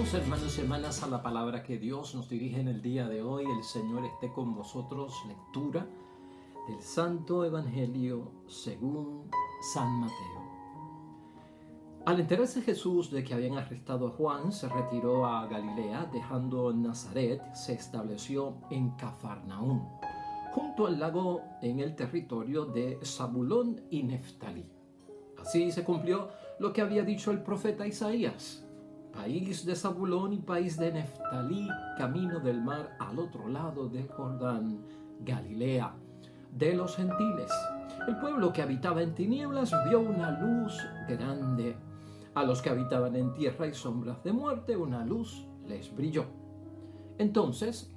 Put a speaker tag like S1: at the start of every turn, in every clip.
S1: Vamos, hermanos y hermanas, a la palabra que Dios nos dirige en el día de hoy. El Señor esté con vosotros. Lectura del Santo Evangelio según San Mateo. Al enterarse Jesús de que habían arrestado a Juan, se retiró a Galilea, dejando Nazaret, se estableció en Cafarnaúm, junto al lago en el territorio de Zabulón y Neftalí. Así se cumplió lo que había dicho el profeta Isaías: país de Zabulón y país de Neftalí, camino del mar al otro lado del Jordán, Galilea de los gentiles. El pueblo que habitaba en tinieblas vio una luz grande. A los que habitaban en tierra y sombras de muerte, una luz les brilló. Entonces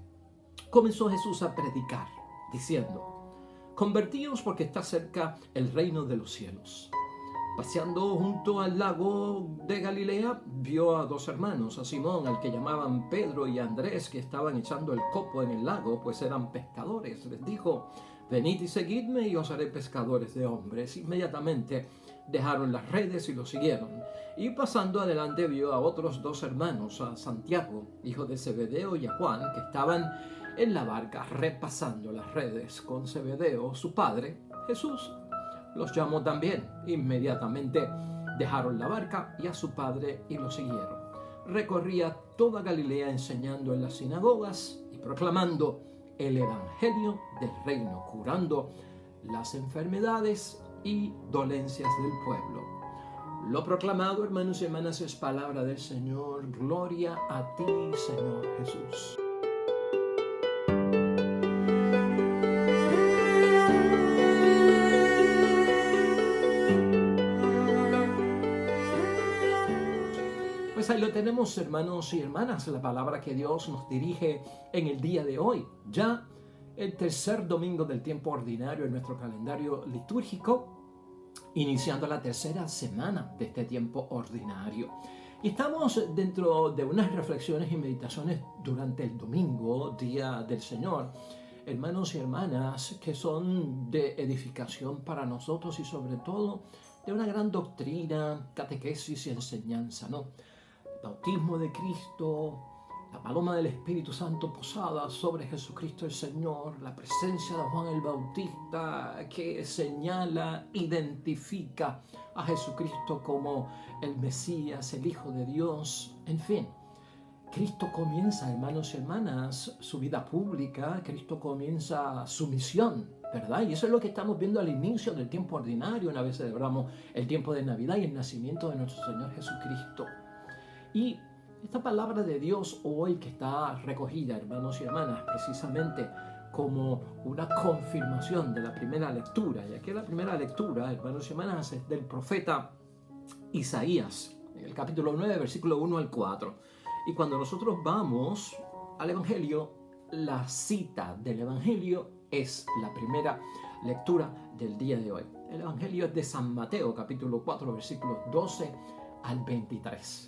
S1: comenzó Jesús a predicar, diciendo: convertíos, porque está cerca el reino de los cielos. Paseando junto al lago de Galilea, vio a dos hermanos, a Simón, al que llamaban Pedro, y a Andrés, que estaban echando el copo en el lago, pues eran pescadores. Les dijo: venid y seguidme, y os haré pescadores de hombres. Inmediatamente dejaron las redes y lo siguieron. Y pasando adelante vio a otros dos hermanos, a Santiago, hijo de Zebedeo, y a Juan, que estaban en la barca repasando las redes con Zebedeo, su padre. Jesús los llamó también. Inmediatamente dejaron la barca y a su padre y lo siguieron. Recorría toda Galilea enseñando en las sinagogas y proclamando el evangelio del reino, curando las enfermedades y dolencias del pueblo. Lo proclamado, hermanos y hermanas, es palabra del Señor. Gloria a ti, Señor Jesús. Pues ahí lo tenemos, hermanos y hermanas, la palabra que Dios nos dirige en el día de hoy. Ya el tercer domingo del tiempo ordinario en nuestro calendario litúrgico, iniciando la tercera semana de este tiempo ordinario. Y estamos dentro de unas reflexiones y meditaciones durante el domingo, Día del Señor, hermanos y hermanas, que son de edificación para nosotros y sobre todo de una gran doctrina, catequesis y enseñanza, ¿no? Bautismo de Cristo, la paloma del Espíritu Santo posada sobre Jesucristo el Señor, la presencia de Juan el Bautista que señala, identifica a Jesucristo como el Mesías, el Hijo de Dios. En fin, Cristo comienza, hermanos y hermanas, su vida pública. Cristo comienza su misión, ¿verdad? Y eso es lo que estamos viendo al inicio del tiempo ordinario, una vez celebramos el tiempo de Navidad y el nacimiento de nuestro Señor Jesucristo. Y esta palabra de Dios hoy, que está recogida, hermanos y hermanas, precisamente como una confirmación de la primera lectura. Y aquí la primera lectura, hermanos y hermanas, es del profeta Isaías, en el capítulo 9, versículo 1 al 4. Y cuando nosotros vamos al Evangelio, la cita del Evangelio es la primera lectura del día de hoy. El Evangelio es de San Mateo, capítulo 4, versículos 12 al 23.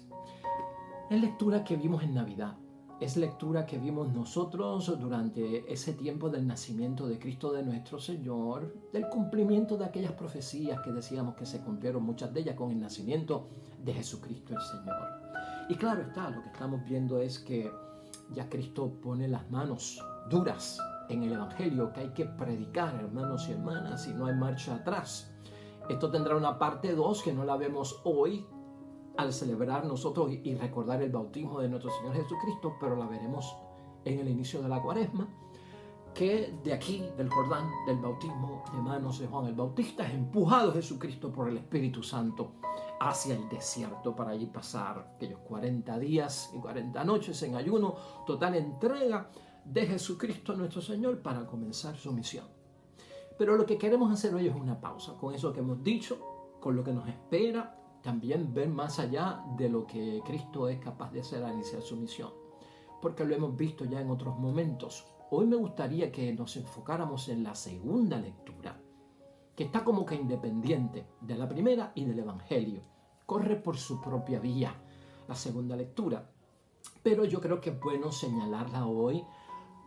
S1: Es lectura que vimos en Navidad, es lectura que vimos nosotros durante ese tiempo del nacimiento de Cristo de nuestro Señor, del cumplimiento de aquellas profecías que decíamos que se cumplieron, muchas de ellas con el nacimiento de Jesucristo el Señor. Y claro está, lo que estamos viendo es que ya Cristo pone las manos duras en el Evangelio, que hay que predicar, hermanos y hermanas, y no hay marcha atrás. Esto tendrá una parte 2 que no la vemos hoy, al celebrar nosotros y recordar el bautismo de nuestro Señor Jesucristo, pero la veremos en el inicio de la Cuaresma, que de aquí, del Jordán, del bautismo de manos de Juan el Bautista, es empujado Jesucristo por el Espíritu Santo hacia el desierto para allí pasar aquellos 40 días y 40 noches en ayuno, total entrega de Jesucristo nuestro Señor para comenzar su misión. Pero lo que queremos hacer hoy es una pausa con eso que hemos dicho, con lo que nos espera. También ver más allá de lo que Cristo es capaz de hacer al iniciar su misión, porque lo hemos visto ya en otros momentos. Hoy me gustaría que nos enfocáramos en la segunda lectura, que está como que independiente de la primera y del Evangelio. Corre por su propia vía la segunda lectura, pero yo creo que es bueno señalarla hoy,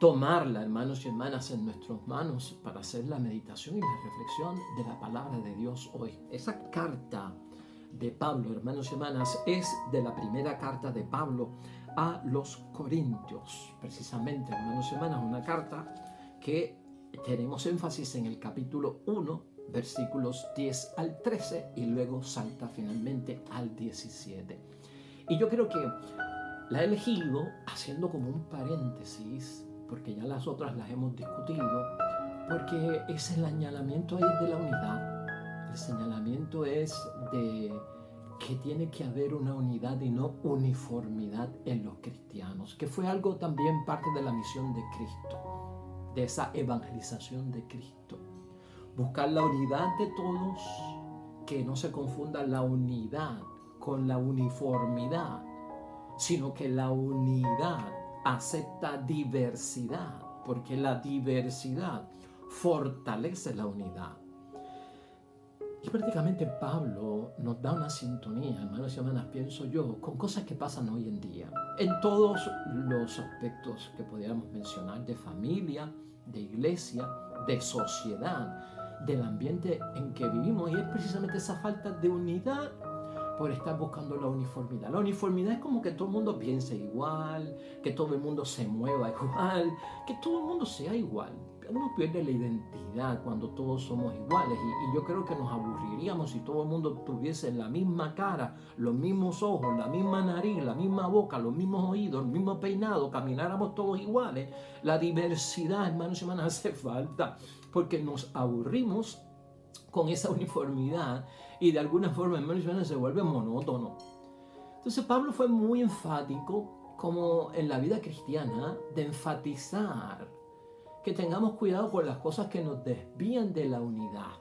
S1: tomarla, hermanos y hermanas, en nuestras manos para hacer la meditación y la reflexión de la palabra de Dios hoy. Esa carta de Pablo, hermanos y hermanas, es de la primera carta de Pablo a los Corintios. Precisamente, hermanos y hermanas, una carta que tenemos énfasis en el capítulo 1, versículos 10 al 13 y luego salta finalmente al 17. Y yo creo que la he elegido haciendo como un paréntesis, porque ya las otras las hemos discutido, porque es el señalamiento ahí de la unidad. El señalamiento es de que tiene que haber una unidad y no uniformidad en los cristianos, que fue algo también parte de la misión de Cristo, de esa evangelización de Cristo. Buscar la unidad de todos, que no se confunda la unidad con la uniformidad, sino que la unidad acepta diversidad, porque la diversidad fortalece la unidad. Y prácticamente Pablo nos da una sintonía, hermanos y hermanas, pienso yo, con cosas que pasan hoy en día, en todos los aspectos que pudiéramos mencionar, de familia, de iglesia, de sociedad, del ambiente en que vivimos, y es precisamente esa falta de unidad por estar buscando la uniformidad. La uniformidad es como que todo el mundo piense igual, que todo el mundo se mueva igual, que todo el mundo sea igual. Uno pierde la identidad cuando todos somos iguales, y yo creo que nos aburriríamos si todo el mundo tuviese la misma cara, los mismos ojos, la misma nariz, la misma boca, los mismos oídos, el mismo peinado, camináramos todos iguales. La diversidad, hermanos y hermanas, hace falta porque nos aburrimos con esa uniformidad y de alguna forma, hermanos y hermanas, se vuelve monótono. Entonces Pablo fue muy enfático, como en la vida cristiana, de enfatizar que tengamos cuidado con las cosas que nos desvían de la unidad,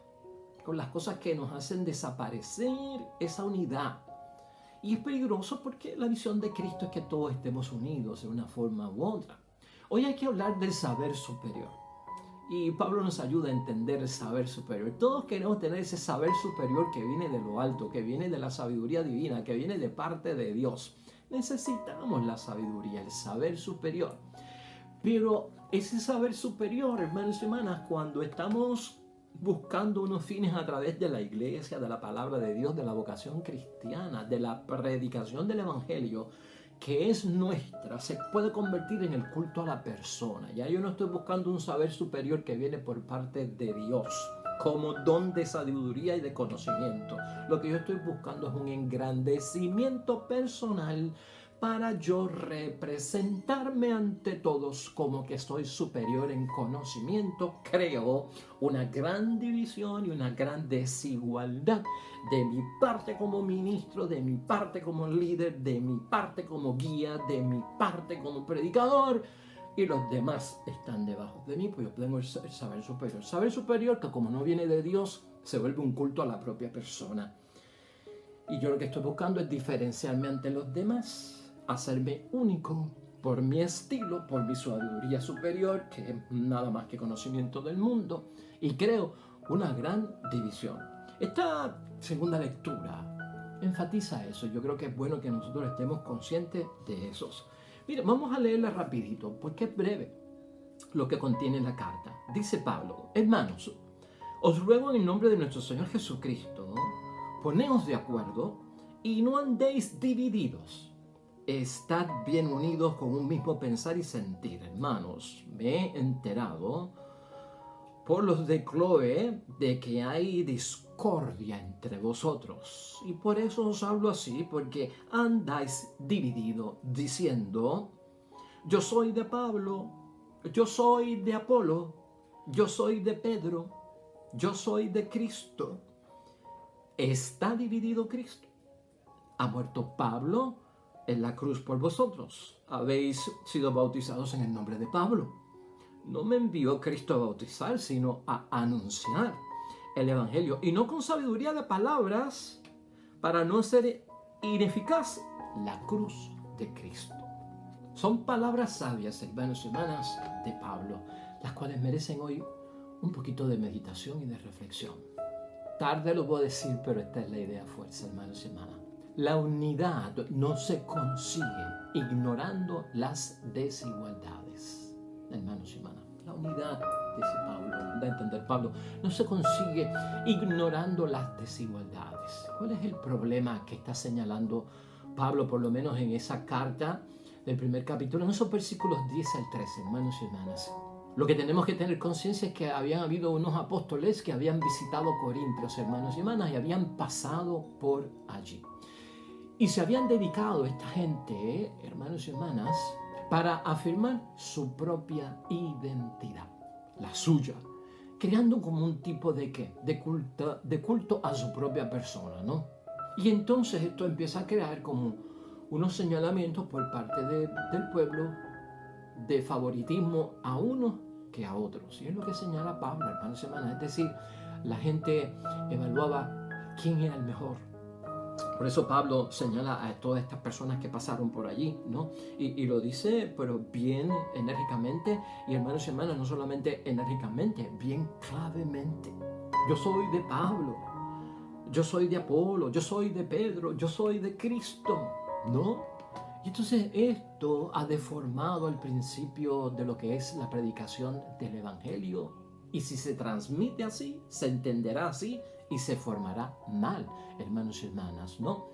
S1: con las cosas que nos hacen desaparecer esa unidad. Y es peligroso porque la visión de Cristo es que todos estemos unidos de una forma u otra. Hoy hay que hablar del saber superior. Y Pablo nos ayuda a entender el saber superior. Todos queremos tener ese saber superior que viene de lo alto, que viene de la sabiduría divina, que viene de parte de Dios. Necesitamos la sabiduría, el saber superior. Pero ese saber superior, hermanos y hermanas, cuando estamos buscando unos fines a través de la iglesia, de la palabra de Dios, de la vocación cristiana, de la predicación del evangelio, que es nuestra, se puede convertir en el culto a la persona. Ya yo no estoy buscando un saber superior que viene por parte de Dios, como don de sabiduría y de conocimiento. Lo que yo estoy buscando es un engrandecimiento personal para yo representarme ante todos como que soy superior en conocimiento. Creo una gran división y una gran desigualdad de mi parte como ministro, de mi parte como líder, de mi parte como guía, de mi parte como predicador, y los demás están debajo de mí, pues yo tengo el saber superior. Saber superior que, como no viene de Dios, se vuelve un culto a la propia persona. Y yo lo que estoy buscando es diferenciarme ante los demás, hacerme único por mi estilo, por mi sabiduría superior, que es nada más que conocimiento del mundo, y creo una gran división. Esta segunda lectura enfatiza eso. Yo creo que es bueno que nosotros estemos conscientes de esos. Mire, vamos a leerla rapidito, porque es breve lo que contiene la carta. Dice Pablo: hermanos, os ruego en el nombre de nuestro Señor Jesucristo, poneos de acuerdo y no andéis divididos. Estad bien unidos con un mismo pensar y sentir. Hermanos, me he enterado por los de Cloé de que hay discordia entre vosotros. Y por eso os hablo así, porque andáis divididos, diciendo: yo soy de Pablo, yo soy de Apolo, yo soy de Pedro, yo soy de Cristo. ¿Está dividido Cristo? ¿Ha muerto Pablo en la cruz por vosotros? ¿Habéis sido bautizados en el nombre de Pablo? No me envió Cristo a bautizar, sino a anunciar el evangelio, y no con sabiduría de palabras, para no ser ineficaz la cruz de Cristo. Son palabras sabias, hermanos y hermanas, de Pablo, las cuales merecen hoy un poquito de meditación y de reflexión. Tarde lo puedo decir, pero esta es la idea fuerza, hermanos y hermanas. La unidad no se consigue ignorando las desigualdades. Hermanos y hermanas, la unidad, dice Pablo, da a entender Pablo, no se consigue ignorando las desigualdades. ¿Cuál es el problema que está señalando Pablo, por lo menos en esa carta del primer capítulo, en esos versículos 10 al 13, hermanos y hermanas. Lo que tenemos que tener conciencia es que habían habido unos apóstoles que habían visitado Corintios, hermanos y hermanas, y habían pasado por allí. Y se habían dedicado esta gente, hermanos y hermanas, para afirmar su propia identidad, la suya, creando como un tipo de ¿qué? De culto a su propia persona, ¿no? Y entonces esto empieza a crear como unos señalamientos por parte del pueblo de favoritismo a unos que a otros. Y es lo que señala Pablo, hermanos y hermanas. Es decir, la gente evaluaba quién era el mejor. Por eso Pablo señala a todas estas personas que pasaron por allí, ¿no? Y lo dice, pero bien enérgicamente. Y hermanos y hermanas, no solamente enérgicamente, bien clavemente. Yo soy de Pablo, yo soy de Apolo, yo soy de Pedro, yo soy de Cristo, ¿no? Y entonces esto ha deformado el principio de lo que es la predicación del Evangelio. Y si se transmite así, se entenderá así y se formará mal, hermanos y hermanas, ¿no?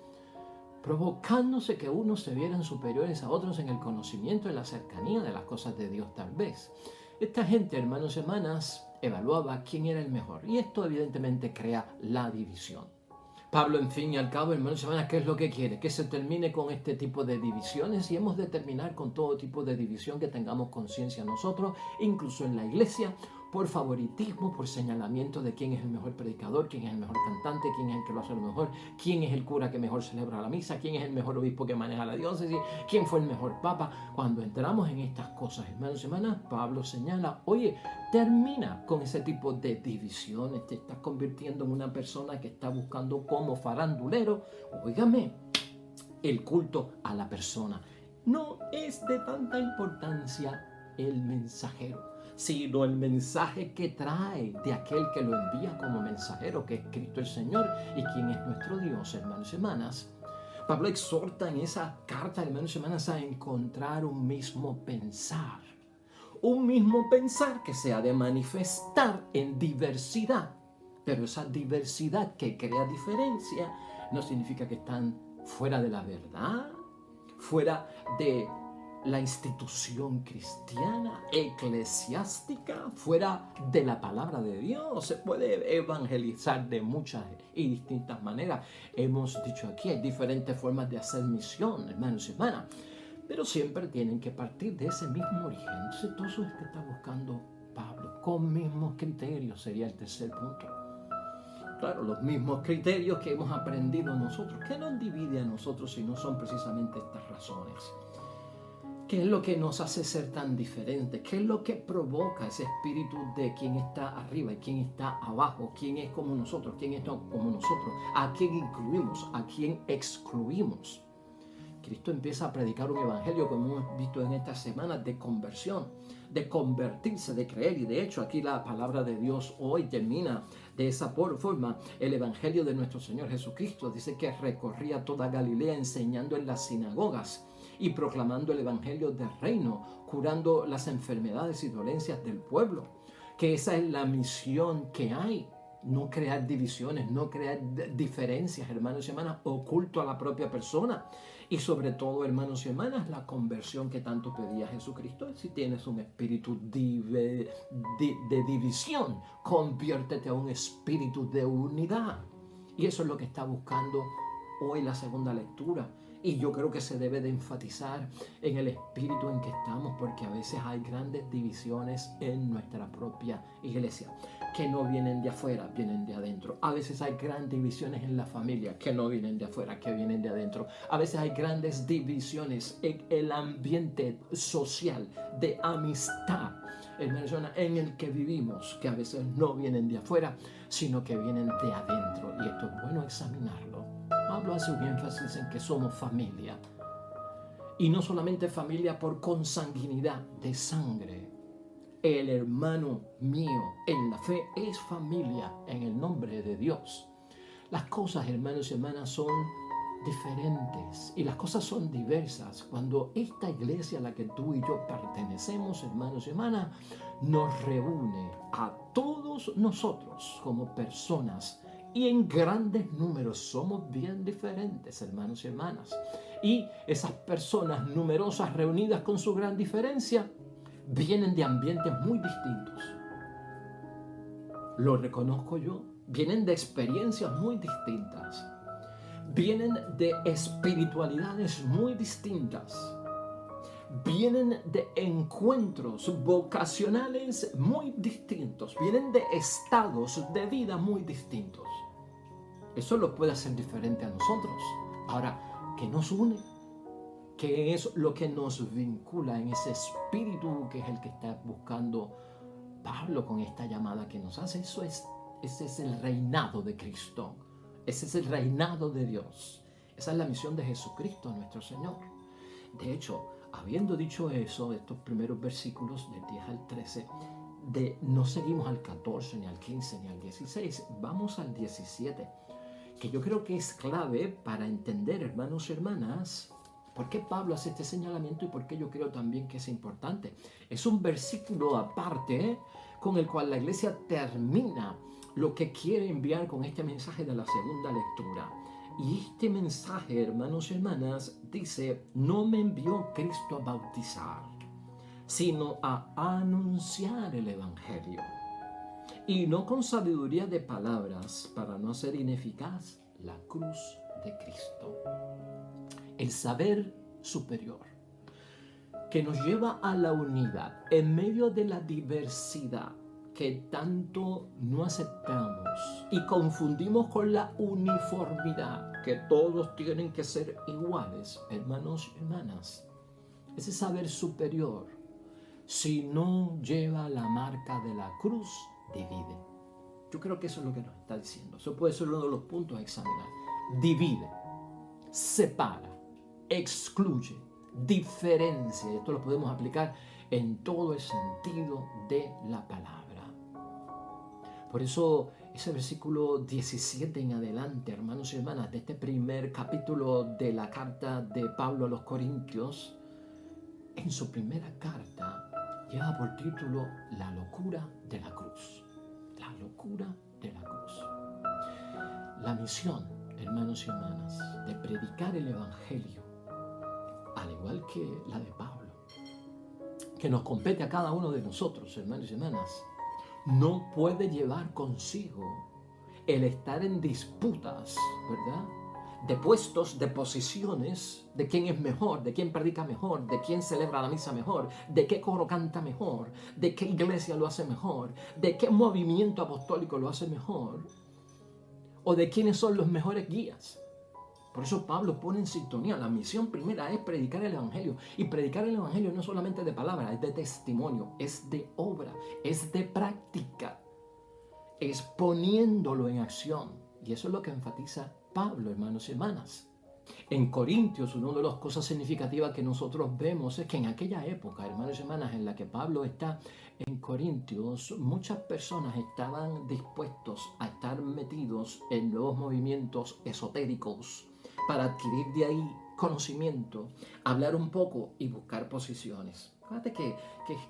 S1: Provocándose que unos se vieran superiores a otros en el conocimiento, en la cercanía de las cosas de Dios tal vez. Esta gente, hermanos y hermanas, evaluaba quién era el mejor. Y esto evidentemente crea la división. Pablo, en fin y al cabo, hermanos y hermanas, ¿qué es lo que quiere? Que se termine con este tipo de divisiones y hemos de terminar con todo tipo de división que tengamos conciencia nosotros, incluso en la iglesia, por favoritismo, por señalamiento de quién es el mejor predicador, quién es el mejor cantante, quién es el que lo hace lo mejor, quién es el cura que mejor celebra la misa, quién es el mejor obispo que maneja la diócesis, quién fue el mejor papa. Cuando entramos en estas cosas, hermanos y hermanas, Pablo señala, oye, termina con ese tipo de divisiones, te estás convirtiendo en una persona que está buscando como farandulero, óigame, el culto a la persona. No es de tanta importancia el mensajero, sino el mensaje que trae de aquel que lo envía como mensajero, que es Cristo el Señor y quien es nuestro Dios, hermanos y hermanas. Pablo exhorta en esa carta, hermanos y hermanas, a encontrar un mismo pensar que se ha de manifestar en diversidad, pero esa diversidad que crea diferencia no significa que están fuera de la verdad, fuera de la institución cristiana, eclesiástica, fuera de la palabra de Dios. Se puede evangelizar de muchas y distintas maneras. Hemos dicho aquí, hay diferentes formas de hacer misión, hermanos y hermanas, pero siempre tienen que partir de ese mismo origen. Entonces, todo eso es que está buscando Pablo, con mismos criterios, sería el tercer punto. Claro, los mismos criterios que hemos aprendido nosotros. ¿Qué nos divide a nosotros si no son precisamente estas razones? ¿Qué es lo que nos hace ser tan diferentes? ¿Qué es lo que provoca ese espíritu de quién está arriba y quién está abajo? ¿Quién es como nosotros? ¿Quién es como nosotros? ¿A quién incluimos? ¿A quién excluimos? Cristo empieza a predicar un evangelio, como hemos visto en estas semanas, de conversión, de convertirse, de creer. Y de hecho aquí la palabra de Dios hoy termina de esa forma. El evangelio de nuestro Señor Jesucristo dice que recorría toda Galilea enseñando en las sinagogas y proclamando el evangelio del reino, curando las enfermedades y dolencias del pueblo. Que esa es la misión que hay. No crear divisiones, no crear diferencias, hermanos y hermanas, oculto a la propia persona. Y sobre todo, hermanos y hermanas, la conversión que tanto pedía Jesucristo. Si tienes un espíritu de división, conviértete a un espíritu de unidad. Y eso es lo que está buscando hoy la segunda lectura. Y yo creo que se debe de enfatizar en el espíritu en que estamos, porque a veces hay grandes divisiones en nuestra propia iglesia, que no vienen de afuera, vienen de adentro. A veces hay grandes divisiones en la familia, que no vienen de afuera, que vienen de adentro. A veces hay grandes divisiones en el ambiente social, de amistad, en el que vivimos, que a veces no vienen de afuera, sino que vienen de adentro. Y esto es bueno examinarlo. Pablo hace un énfasis en que somos familia. Y no solamente familia por consanguinidad de sangre. El hermano mío en la fe es familia en el nombre de Dios. Las cosas, hermanos y hermanas, son diferentes y las cosas son diversas. Cuando esta iglesia a la que tú y yo pertenecemos, hermanos y hermanas, nos reúne a todos nosotros como personas y en grandes números. Somos bien diferentes, hermanos y hermanas. Y esas personas numerosas reunidas con su gran diferencia vienen de ambientes muy distintos. Lo reconozco yo. Vienen de experiencias muy distintas. Vienen de espiritualidades muy distintas. Vienen de encuentros vocacionales muy distintos. Vienen de estados de vida muy distintos. Eso lo puede hacer diferente a nosotros. Ahora, ¿qué nos une? ¿Qué es lo que nos vincula en ese espíritu que es el que está buscando Pablo con esta llamada que nos hace? Ese es el reinado de Cristo. Ese es el reinado de Dios. Esa es la misión de Jesucristo, nuestro Señor. De hecho, habiendo dicho eso, estos primeros versículos del 10 al 13, no seguimos al 14, ni al 15, ni al 16. Vamos al 17, que yo creo que es clave para entender, hermanos y hermanas, por qué Pablo hace este señalamiento y por qué yo creo también que es importante. Es un versículo aparte con el cual la iglesia termina lo que quiere enviar con este mensaje de la segunda lectura. Y este mensaje, hermanos y hermanas, dice: no me envió Cristo a bautizar, sino a anunciar el evangelio, y no con sabiduría de palabras, para no hacer ineficaz la cruz de Cristo. El saber superior que nos lleva a la unidad en medio de la diversidad que tanto no aceptamos y confundimos con la uniformidad, que todos tienen que ser iguales, hermanos y hermanas. Ese saber superior, si no lleva la marca de la cruz, divide. Yo creo que eso es lo que nos está diciendo. Eso puede ser uno de los puntos a examinar. Divide, separa, excluye, diferencia. Esto lo podemos aplicar en todo el sentido de la palabra. Por eso ese versículo 17 en adelante, hermanos y hermanas, de este primer capítulo de la carta de Pablo a los Corintios, en su primera carta lleva por título La locura de la cruz. La locura de la cruz. La misión, hermanos y hermanas, de predicar el evangelio, al igual que la de Pablo, que nos compete a cada uno de nosotros, hermanos y hermanas, no puede llevar consigo el estar en disputas, ¿verdad?, de puestos, de posiciones, de quién es mejor, de quién predica mejor, de quién celebra la misa mejor, de qué coro canta mejor, de qué iglesia lo hace mejor, de qué movimiento apostólico lo hace mejor, o de quiénes son los mejores guías. Por eso Pablo pone en sintonía. La misión primera es predicar el evangelio. Y predicar el evangelio no es solamente de palabra, es de testimonio, es de obra, es de práctica, es poniéndolo en acción. Y eso es lo que enfatiza Pablo, hermanos y hermanas. En Corintios, una de las cosas significativas que nosotros vemos es que en aquella época, hermanos y hermanas, en la que Pablo está en Corintios, muchas personas estaban dispuestos a estar metidos en nuevos movimientos esotéricos para adquirir de ahí conocimiento, hablar un poco y buscar posiciones. Fíjate que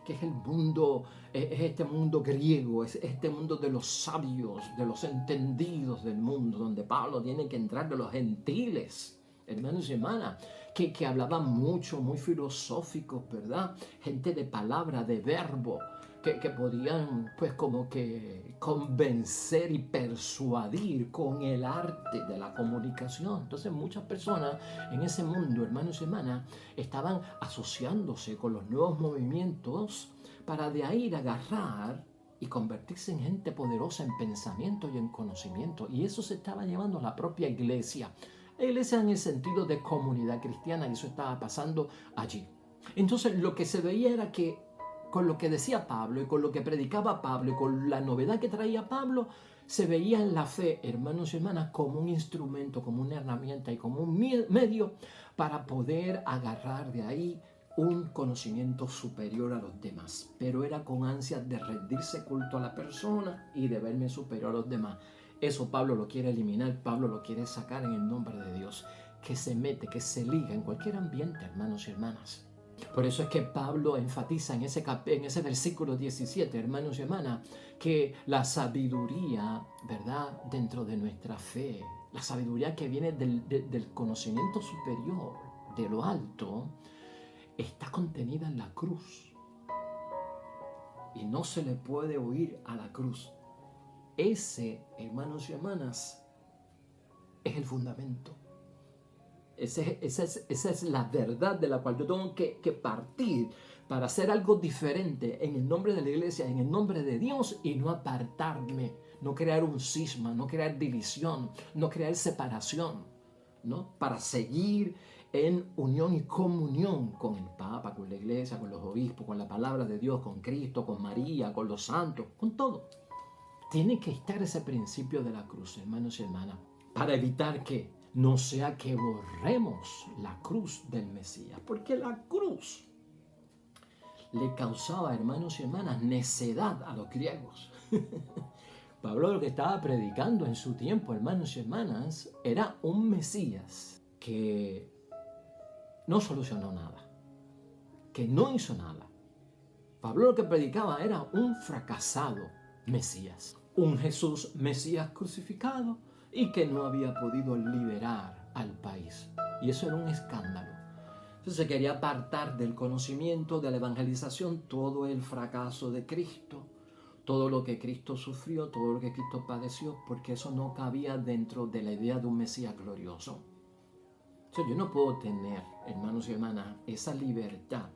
S1: es el mundo, es este mundo griego, es este mundo de los sabios, de los entendidos del mundo, donde Pablo tiene que entrar de los gentiles, hermanos y hermanas, que hablaban mucho, muy filosóficos, ¿verdad? Gente de palabra, de verbo, que podían pues como que convencer y persuadir con el arte de la comunicación. Entonces muchas personas en ese mundo, hermanos y hermanas, estaban asociándose con los nuevos movimientos para de ahí agarrar y convertirse en gente poderosa en pensamiento y en conocimiento. Y eso se estaba llevando a la propia iglesia. La iglesia en el sentido de comunidad cristiana, y eso estaba pasando allí. Entonces lo que se veía era que con lo que decía Pablo y con lo que predicaba Pablo y con la novedad que traía Pablo, se veía en la fe, hermanos y hermanas, como un instrumento, como una herramienta y como un medio para poder agarrar de ahí un conocimiento superior a los demás. Pero era con ansias de rendirse culto a la persona y de verme superior a los demás. Eso Pablo lo quiere eliminar, Pablo lo quiere sacar en el nombre de Dios, que se mete, que se liga en cualquier ambiente, hermanos y hermanas. Por eso es que Pablo enfatiza en ese versículo 17, hermanos y hermanas, que la sabiduría, ¿verdad?, dentro de nuestra fe, la sabiduría que viene del conocimiento superior, de lo alto, está contenida en la cruz. Y no se le puede huir a la cruz. Ese, hermanos y hermanas, es el fundamento. Esa es la verdad de la cual yo tengo que partir para hacer algo diferente en el nombre de la iglesia, en el nombre de Dios, y no apartarme, no crear un cisma, no crear división, no crear separación, ¿no? Para seguir en unión y comunión con el Papa, con la iglesia, con los obispos, con la palabra de Dios, con Cristo, con María, con los santos, con todo. Tiene que estar ese principio de la cruz, hermanos y hermanas, para evitar que no sea que borremos la cruz del Mesías, porque la cruz le causaba, hermanos y hermanas, necedad a los griegos. Pablo lo que estaba predicando en su tiempo, hermanos y hermanas, era un Mesías que no solucionó nada, que no hizo nada. Pablo lo que predicaba era un fracasado Mesías, un Jesús Mesías crucificado y que no había podido liberar al país. Y eso era un escándalo. Entonces se quería apartar del conocimiento, de la evangelización, todo el fracaso de Cristo, todo lo que Cristo sufrió, todo lo que Cristo padeció, porque eso no cabía dentro de la idea de un Mesías glorioso. Entonces yo no puedo tener, hermanos y hermanas, esa libertad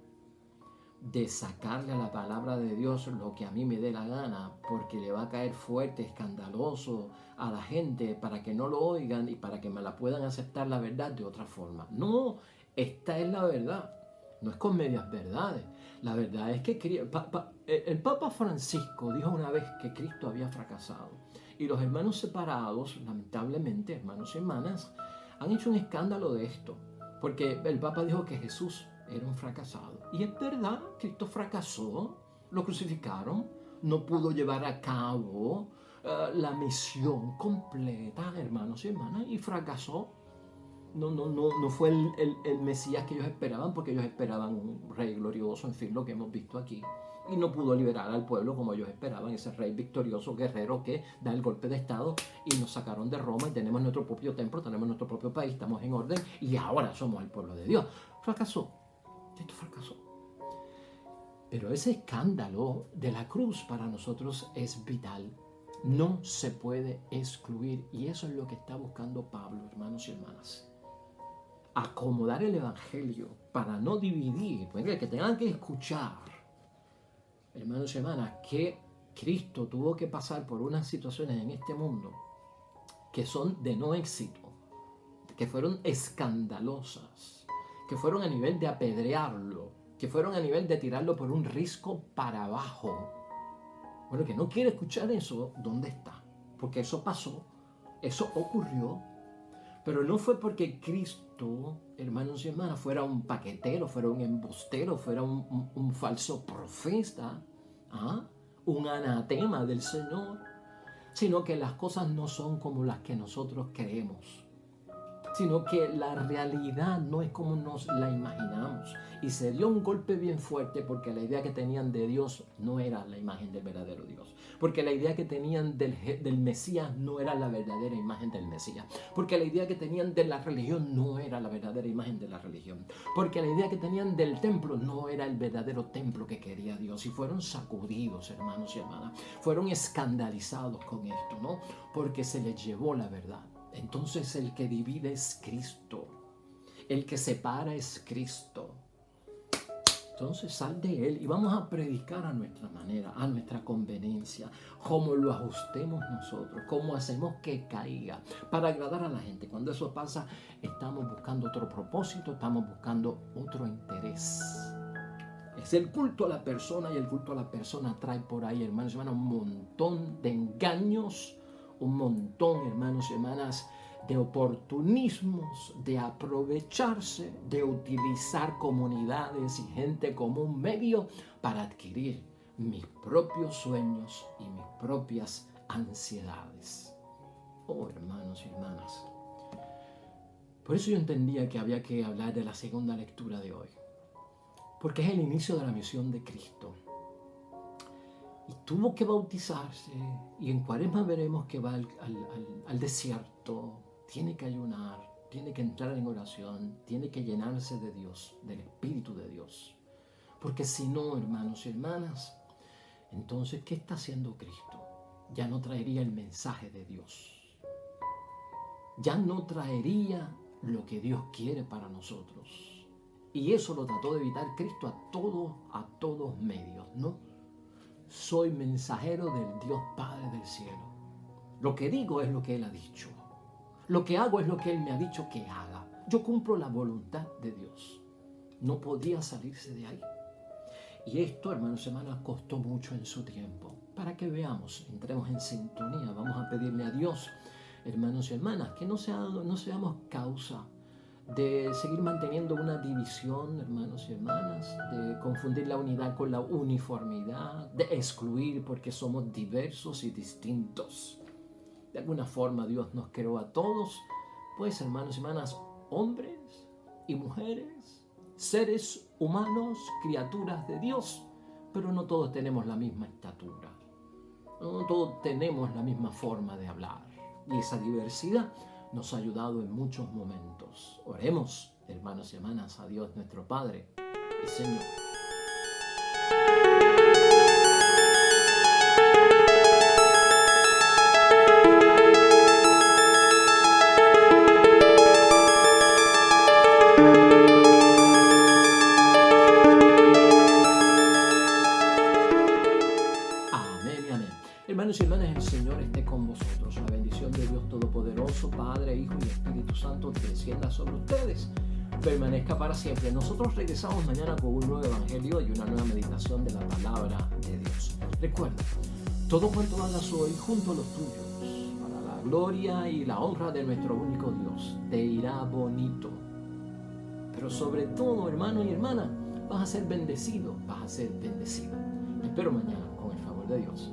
S1: de sacarle a la palabra de Dios lo que a mí me dé la gana, porque le va a caer fuerte, escandaloso a la gente para que no lo oigan y para que me la puedan aceptar la verdad de otra forma. No, esta es la verdad, no es con medias verdades. La verdad es que el Papa Francisco dijo una vez que Cristo había fracasado y los hermanos separados, lamentablemente, hermanos y hermanas, han hecho un escándalo de esto, porque el Papa dijo que Jesús era un fracasado. Y es verdad, Cristo fracasó, lo crucificaron, no pudo llevar a cabo la misión completa, hermanos y hermanas, y fracasó. No fue el Mesías que ellos esperaban, porque ellos esperaban un rey glorioso, en fin, lo que hemos visto aquí. Y no pudo liberar al pueblo como ellos esperaban, ese rey victorioso, guerrero que da el golpe de estado y nos sacaron de Roma y tenemos nuestro propio templo, tenemos nuestro propio país, estamos en orden y ahora somos el pueblo de Dios. Fracasó. Esto fracasó. Pero ese escándalo de la cruz para nosotros es vital. No se puede excluir. Y eso es lo que está buscando Pablo, hermanos y hermanas. Acomodar el evangelio para no dividir. Que tengan que escuchar, hermanos y hermanas, que Cristo tuvo que pasar por unas situaciones en este mundo que son de no éxito, que fueron escandalosas, que fueron a nivel de apedrearlo, que fueron a nivel de tirarlo por un risco para abajo. Bueno, que no quiere escuchar eso, ¿dónde está? Porque eso pasó, eso ocurrió, pero no fue porque Cristo, hermanos y hermanas, fuera un paquetero, fuera un embustero, fuera un falso profeta, un anatema del Señor, sino que las cosas no son como las que nosotros creemos, sino que la realidad no es como nos la imaginamos. Y se dio un golpe bien fuerte porque la idea que tenían de Dios no era la imagen del verdadero Dios. Porque la idea que tenían del Mesías no era la verdadera imagen del Mesías. Porque la idea que tenían de la religión no era la verdadera imagen de la religión. Porque la idea que tenían del templo no era el verdadero templo que quería Dios. Y fueron sacudidos, hermanos y hermanas. Fueron escandalizados con esto, ¿no? Porque se les llevó la verdad. Entonces el que divide es Cristo. El que separa es Cristo. Entonces sal de él y vamos a predicar a nuestra manera, a nuestra conveniencia, cómo lo ajustemos nosotros, cómo hacemos que caiga para agradar a la gente. Cuando eso pasa, estamos buscando otro propósito, estamos buscando otro interés. Es el culto a la persona y el culto a la persona trae por ahí, hermanos y hermanas, un montón de engaños, un montón, hermanos y hermanas, de oportunismos, de aprovecharse, de utilizar comunidades y gente como un medio para adquirir mis propios sueños y mis propias ansiedades. Oh, hermanos y hermanas. Por eso yo entendía que había que hablar de la segunda lectura de hoy. porque es el inicio de la misión de Cristo. Y tuvo que bautizarse, y en Cuaresma veremos que va al desierto, tiene que ayunar, tiene que entrar en oración, tiene que llenarse de Dios, del Espíritu de Dios. Porque si no, hermanos y hermanas, entonces, ¿qué está haciendo Cristo? Ya no traería el mensaje de Dios. Ya no traería lo que Dios quiere para nosotros. Y eso lo trató de evitar Cristo a todos medios, ¿no? Soy mensajero del Dios Padre del cielo. Lo que digo es lo que Él ha dicho. Lo que hago es lo que Él me ha dicho que haga. Yo cumplo la voluntad de Dios. No podía salirse de ahí. Y esto, hermanos y hermanas, costó mucho en su tiempo. Para que veamos, entremos en sintonía. Vamos a pedirle a Dios, hermanos y hermanas, que no seamos causa de seguir manteniendo una división, hermanos y hermanas, de confundir la unidad con la uniformidad, de excluir porque somos diversos y distintos. De alguna forma Dios nos creó a todos, pues, hermanos y hermanas, hombres y mujeres, seres humanos, criaturas de Dios, pero no todos tenemos la misma estatura, no todos tenemos la misma forma de hablar, y esa diversidad nos ha ayudado en muchos momentos. Oremos, hermanos y hermanas, a Dios nuestro Padre y Señor. Amén y amén. Hermanos y hermanas, el Señor esté con vosotros. La bendición de Dios Todopoderoso, Padre, Hijo y Espíritu Santo, que descienda sobre ustedes, permanezca para siempre. Nosotros regresamos mañana con un nuevo evangelio y una nueva meditación de la palabra de Dios. Recuerda, todo cuanto hagas hoy junto a los tuyos, para la gloria y la honra de nuestro único Dios, te irá bonito. Pero sobre todo, hermano y hermana, vas a ser bendecido, vas a ser bendecida. Te espero mañana con el favor de Dios.